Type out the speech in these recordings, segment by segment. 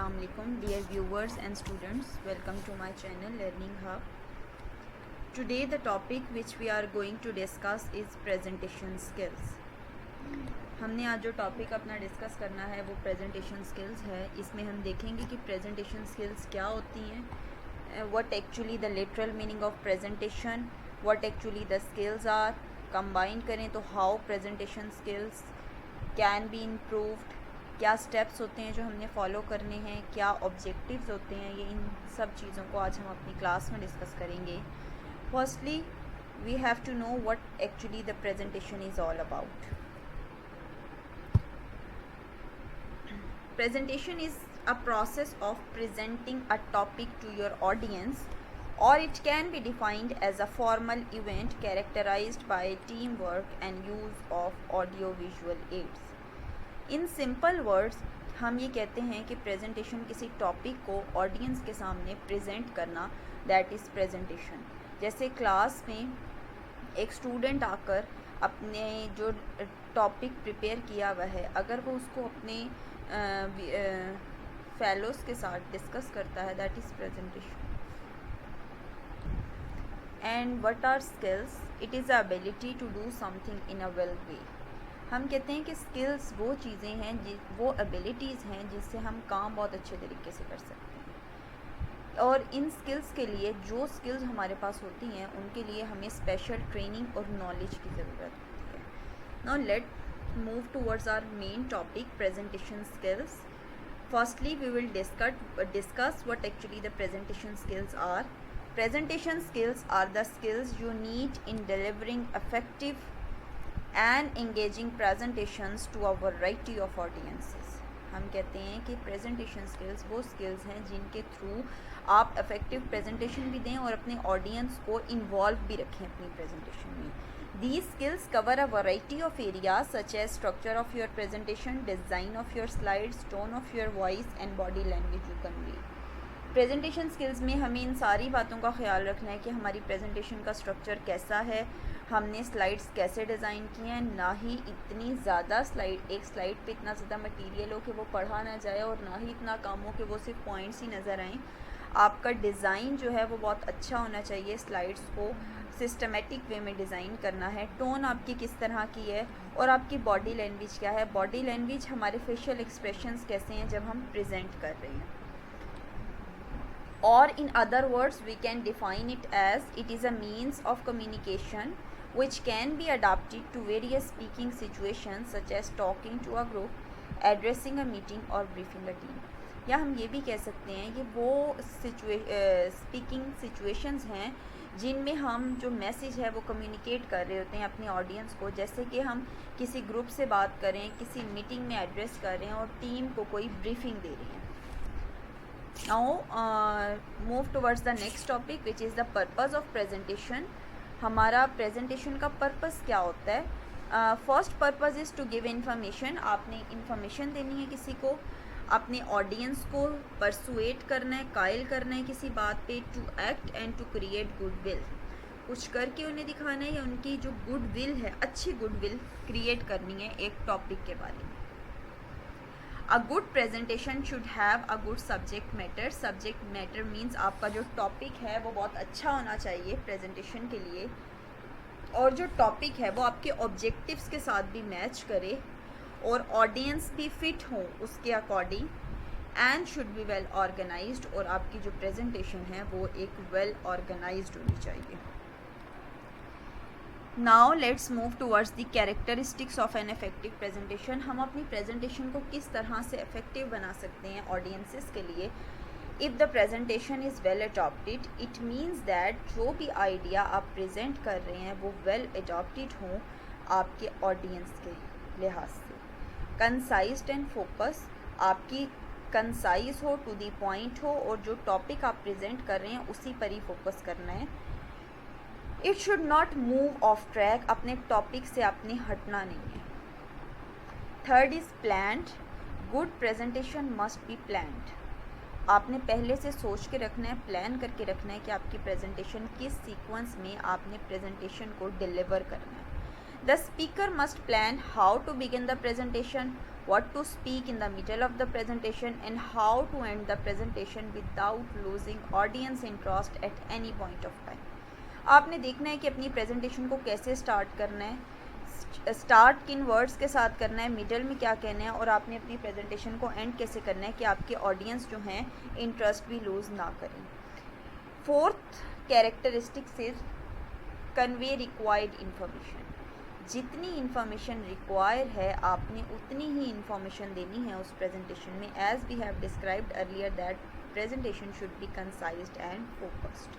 Assalamualaikum dear viewers and students, welcome to my channel Learning Hub. Today the topic which we are going to discuss is presentation skills. हमने आज जो topic अपना discuss करना है वो presentation skills है. इसमें हम देखेंगे कि प्रेजेंटेशन स्किल्स क्या होती हैं, what actually the literal meaning of presentation, what actually the skills are. Combine करें तो how presentation skills can be improved, क्या स्टेप्स होते हैं जो हमने फॉलो करने हैं, क्या ऑब्जेक्टिव्स होते हैं, ये इन सब चीज़ों को आज हम अपनी क्लास में डिस्कस करेंगे. Firstly we have to know what actually the presentation is all about. Presentation is a process of presenting a topic to your audience, or it can be defined as a formal event characterized by teamwork and use of audio-visual aids. In simple words, हम ये कहते हैं कि presentation किसी topic को audience के सामने present करना, दैट इज़ प्रेजेंटेशन. जैसे क्लास में एक स्टूडेंट आकर अपने जो टॉपिक प्रिपेयर किया हुआ है, अगर वो उसको अपने फेलोज़ के साथ डिस्कस करता है, that is presentation. And what are skills? It is the ability to do something in a well way. हम कहते हैं कि स्किल्स वो चीज़ें हैं, वो एबिलिटीज़ हैं जिससे हम काम बहुत अच्छे तरीके से कर सकते हैं. और इन स्किल्स के लिए जो स्किल्स हमारे पास होती हैं उनके लिए हमें स्पेशल ट्रेनिंग और नॉलेज की ज़रूरत होती है. Now let move towards our main topic, presentation skills. Firstly, we will discuss what actually the presentation skills are. Presentation skills are the skills you need in delivering effective and engaging presentations to a variety of audiences. हम कहते हैं कि presentation skills वो skills हैं जिनके through आप effective presentation भी दें और अपने ऑडियंस को इन्वॉल्व भी रखें अपनी प्रेजेंटेशन में. These skills cover a variety of areas such as structure of your presentation, design of your slides, tone of your voice and body language you convey. Presentation skills में हमें इन सारी बातों का ख्याल रखना है कि हमारी प्रेजेंटेशन का स्ट्रक्चर कैसा है, हमने स्लाइड्स कैसे डिज़ाइन किए हैं, ना ही इतनी ज़्यादा एक स्लाइड पे इतना ज़्यादा मटेरियल हो कि वो पढ़ा ना जाए और ना ही इतना कम हो कि वो सिर्फ पॉइंट्स ही नज़र आएँ. आपका डिज़ाइन जो है वो बहुत अच्छा होना चाहिए, स्लाइड्स को सिस्टमेटिक वे में डिज़ाइन करना है. टोन आपकी किस तरह की है और आपकी बॉडी लैंग्वेज क्या है. बॉडी लैंग्वेज हमारे फेशियल एक्सप्रेशंस कैसे हैं जब हम प्रेजेंट कर रहे हैं. और in other words we can define it as it is a means of communication which can be adapted to various speaking situations such as talking to a group, addressing a meeting or briefing a team. या हम ये भी कह सकते हैं कि वो speaking situations हैं जिनमें हम जो मैसेज है वो कम्युनिकेट कर रहे होते हैं अपने ऑडियंस को, जैसे कि हम किसी ग्रुप से बात करें, किसी मीटिंग में एड्रेस कर रहे हैं और टीम को कोई ब्रीफिंग दे रहे हैं. Now move towards the next topic which is the purpose of presentation. हमारा प्रेजेंटेशन का पर्पस क्या होता है? First purpose is to give information. आपने इन्फॉर्मेशन देनी है किसी को, अपने ऑडियंस को परसुएट करना है, कायल करना है किसी बात पे. To act and to create goodwill, कुछ करके उन्हें दिखाना है या उनकी जो गुडविल है, अच्छी गुडविल क्रिएट करनी है एक टॉपिक के बारे में. A good presentation should have a good subject matter. Subject matter means आपका जो टॉपिक है वो बहुत अच्छा होना चाहिए प्रेजेंटेशन के लिए, और जो टॉपिक है वो आपके ऑब्जेक्टिव्स के साथ भी मैच करे और ऑडियंस भी फिट हो उसके according. And should be well organized, और आपकी जो प्रेजेंटेशन है वो एक वेल ऑर्गेनाइज्ड होनी चाहिए. Now let's move towards the characteristics of an effective presentation. हम अपनी प्रेजेंटेशन को किस तरह से इफेक्टिव बना सकते हैं ऑडियंसेस के लिए. If the presentation is well adopted, it means that जो भी आइडिया आप प्रेजेंट कर रहे हैं वो वेल अडॉप्टेड हों आपके ऑडियंस के लिहाज से. कंसाइज्ड एंड फोकस, आपकी कंसाइज हो, टू दी पॉइंट हो, और जो टॉपिक आप प्रेजेंट कर रहे हैं उसी पर ही फोकस करना है. It should not move of track, अपने टॉपिक से आपने हटना नहीं है. Third is planned. Good presentation must be planned. आपने पहले से सोच के रखना है, प्लान करके रखना है कि आपकी प्रेजेंटेशन किस सीक्वेंस में आपने प्रेजेंटेशन को डिलीवर करना है. The speaker must plan how to begin the presentation, what to speak in the middle of the presentation, and how to end the presentation without losing audience interest at any point of time. आपने देखना है कि अपनी presentation को कैसे start करना है, start किन वर्ड्स के साथ करना है, मिडल में क्या कहना है, और आपने अपनी प्रेजेंटेशन को एंड कैसे करना है कि आपके ऑडियंस जो हैं इंटरेस्ट भी लूज़ ना करें. Fourth characteristics is convey required information. जितनी इन्फॉर्मेशन रिक्वायर है आपने उतनी ही इन्फॉर्मेशन देनी है उस प्रेजेंटेशन में. As we have described earlier that presentation should be concised and focused.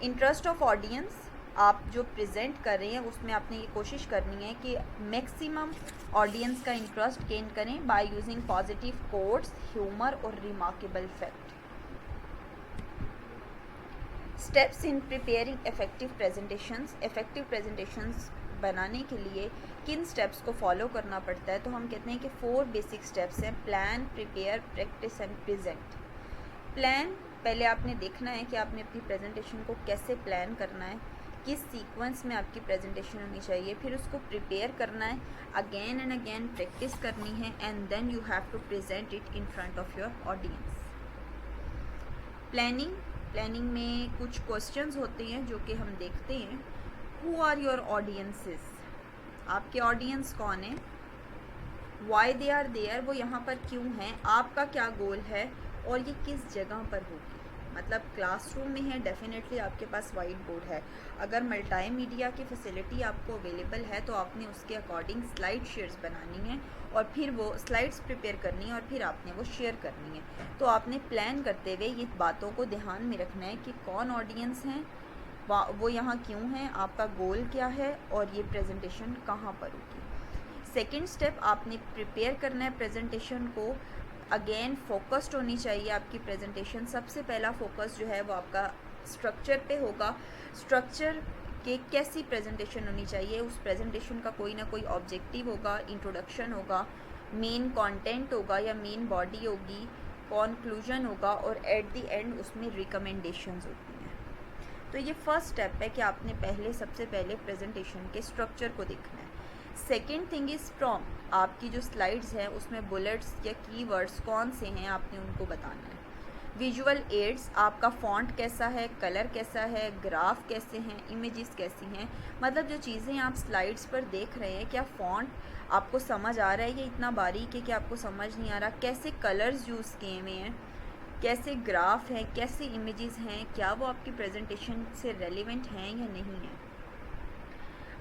Interest of audience, आप जो प्रेजेंट कर रहे हैं उसमें आपने ये कोशिश करनी है कि मैक्सिमम ऑडियंस का इंटरेस्ट गेन करें by using positive quotes, humour और remarkable fact. Steps in preparing effective presentations. Effective presentations बनाने के लिए किन स्टेप्स को फॉलो करना पड़ता है, तो हम कहते हैं कि 4 बेसिक स्टेप्स हैं: plan, prepare, practice and present. Plan, पहले आपने देखना है कि आपने अपनी प्रेजेंटेशन को कैसे प्लान करना है, किस सीक्वेंस में आपकी प्रेजेंटेशन होनी चाहिए. फिर उसको प्रिपेयर करना है, अगेन एंड अगेन प्रैक्टिस करनी है, and then you have to present it in front of your audience. Planning में कुछ क्वेश्चंस होते हैं जो कि हम देखते हैं. हु आर योर ऑडियंसेस, आपके ऑडियंस कौन है, वाई दे आर देयर, वो यहाँ पर क्यों हैं, आपका क्या गोल है, और ये किस जगह पर होगी. मतलब क्लासरूम में है, डेफिनेटली आपके पास वाइट बोर्ड है. अगर मल्टी मीडिया की फैसिलिटी आपको अवेलेबल है तो आपने उसके अकॉर्डिंग स्लाइड शेयर्स बनानी है और फिर वो स्लाइड्स प्रिपेयर करनी है और फिर आपने वो शेयर करनी है. तो आपने प्लान करते हुए ये बातों को ध्यान में रखना है कि कौन ऑडियंस हैं, वो यहाँ क्यों हैं, आपका गोल क्या है, और ये प्रेजेंटेशन कहाँ पर होगी. सेकेंड स्टेप, आपने प्रिपेयर करना है प्रेजेंटेशन को. अगेन फोकस्ड होनी चाहिए आपकी प्रेजेंटेशन. सबसे पहला फोकस जो है वो आपका स्ट्रक्चर पे होगा. स्ट्रक्चर के कैसी प्रेजेंटेशन होनी चाहिए, उस प्रेजेंटेशन का कोई ना कोई ऑब्जेक्टिव होगा, इंट्रोडक्शन होगा, मेन कंटेंट होगा या मेन बॉडी होगी, कंक्लूजन होगा, और एट द एंड उसमें रिकमेंडेशंस होती हैं. तो ये फर्स्ट स्टेप है कि आपने सबसे पहले प्रेजेंटेशन के स्ट्रक्चर को देखना है. Second thing is prompt. आपकी जो स्लाइड्स हैं उसमें बुलेट्स या कीवर्ड्स कौन से हैं आपने उनको बताना है. विजुअल एड्स, आपका फ़ॉन्ट कैसा है, कलर कैसा है, ग्राफ कैसे हैं, इमेजेस कैसी हैं. मतलब जो चीज़ें आप स्लाइड्स पर देख रहे हैं, क्या फ़ॉन्ट आपको समझ आ रहा है, ये इतना बारीक है कि आपको समझ नहीं आ रहा, कैसे कलर्स यूज़ किए हुए हैं, कैसे ग्राफ हैं, कैसे इमेजेस हैं, क्या वो आपकी प्रेजेंटेशन से रेलिवेंट हैं या नहीं है.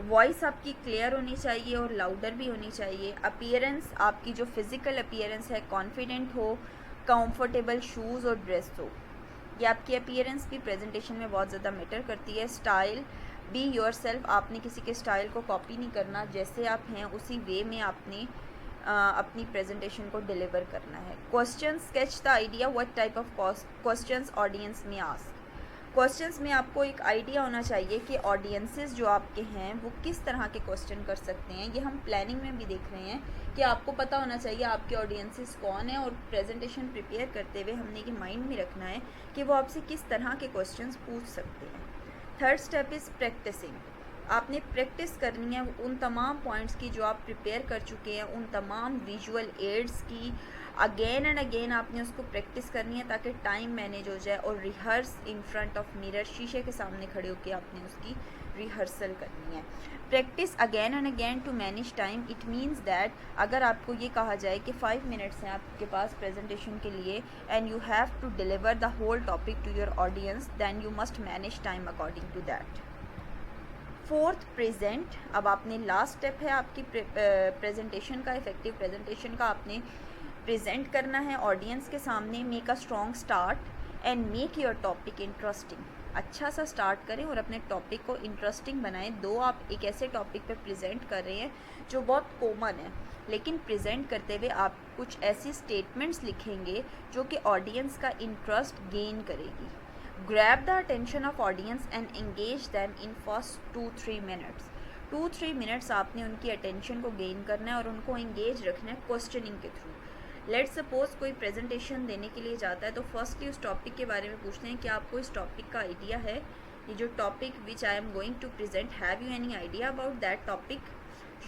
वॉइस आपकी क्लियर होनी चाहिए और लाउडर भी होनी चाहिए. अपीयरेंस, आपकी जो फिज़िकल अपीयरेंस है, कॉन्फिडेंट हो, कंफर्टेबल शूज़ और ड्रेस हो. ये आपकी अपीयरेंस भी प्रेजेंटेशन में बहुत ज़्यादा मैटर करती है. Style, be yourself. आपने किसी के स्टाइल को कॉपी नहीं करना, जैसे आप हैं उसी वे में आपने अपनी प्रेजेंटेशन को डिलीवर करना है. Question, sketch the idea what type of questions audience में आस्क. क्वेश्चंस में आपको एक आइडिया होना चाहिए कि ऑडियंसेस जो आपके हैं वो किस तरह के क्वेश्चन कर सकते हैं. ये हम प्लानिंग में भी देख रहे हैं कि आपको पता होना चाहिए आपके ऑडियंसेस कौन है, और प्रेजेंटेशन प्रिपेयर करते हुए हमने ये माइंड में रखना है कि वो आपसे किस तरह के क्वेश्चंस पूछ सकते हैं. Third step is practicing. आपने प्रैक्टिस करनी है उन तमाम पॉइंट्स की जो आप प्रिपेयर कर चुके हैं, उन तमाम विजुअल एड्स की. अगेन एंड अगेन आपने उसको प्रैक्टिस करनी है ताकि टाइम मैनेज हो जाए, और rehearse in front of mirror, शीशे के सामने खड़े होकर आपने उसकी रिहर्सल करनी है. Practice again and again to manage time. It means that अगर आपको ये कहा जाए कि 5 मिनट्स हैं आपके पास प्रेजेंटेशन के लिए and you have to deliver the whole topic to your audience, then you must manage time according to that. Fourth, present. अब आपने लास्ट स्टेप है आपकी प्रेजेंटेशन का, इफेक्टिव प्रेजेंटेशन का. आपने प्रेजेंट करना है ऑडियंस के सामने. Make a strong start and make your topic interesting. अच्छा सा स्टार्ट करें और अपने टॉपिक को इंटरेस्टिंग बनाएं. दो आप एक ऐसे टॉपिक पे प्रेजेंट कर रहे हैं जो बहुत कॉमन है, लेकिन प्रेजेंट करते हुए आप कुछ ऐसी स्टेटमेंट्स लिखेंगे जो कि ऑडियंस का इंटरेस्ट गेन करेगी. Grab the attention of audience and engage them in first 2-3 minutes. 2-3 minutes आपने उनकी अटेंशन को गेन करना है और उनको एंगेज रखना है क्वेश्चनिंग के थ्रू. लेट्स सपोज कोई प्रेजेंटेशन देने के लिए जाता है तो फर्स्टली उस टॉपिक के बारे में पूछते हैं कि आपको इस टॉपिक का आइडिया है. ये जो topic which I am going to present, have you any idea about that topic.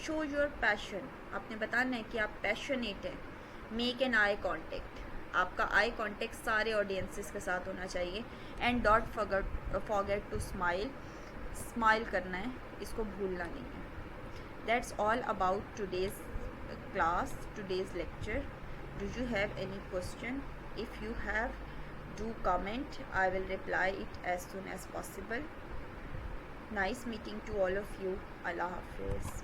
Show your passion, आपने बताना है कि आप पैशनेट हैं। मेक एन आई कॉन्टेक्ट, आपका आई कॉन्टेक्ट सारे ऑडियंसेस के साथ होना चाहिए। And don't forget to smile, smile करना है, इसको भूलना नहीं है। That's all about today's class, today's lecture. Do you have any question? If you have, do comment. I will reply it as soon as possible. Nice meeting to all of you. Allah Hafiz.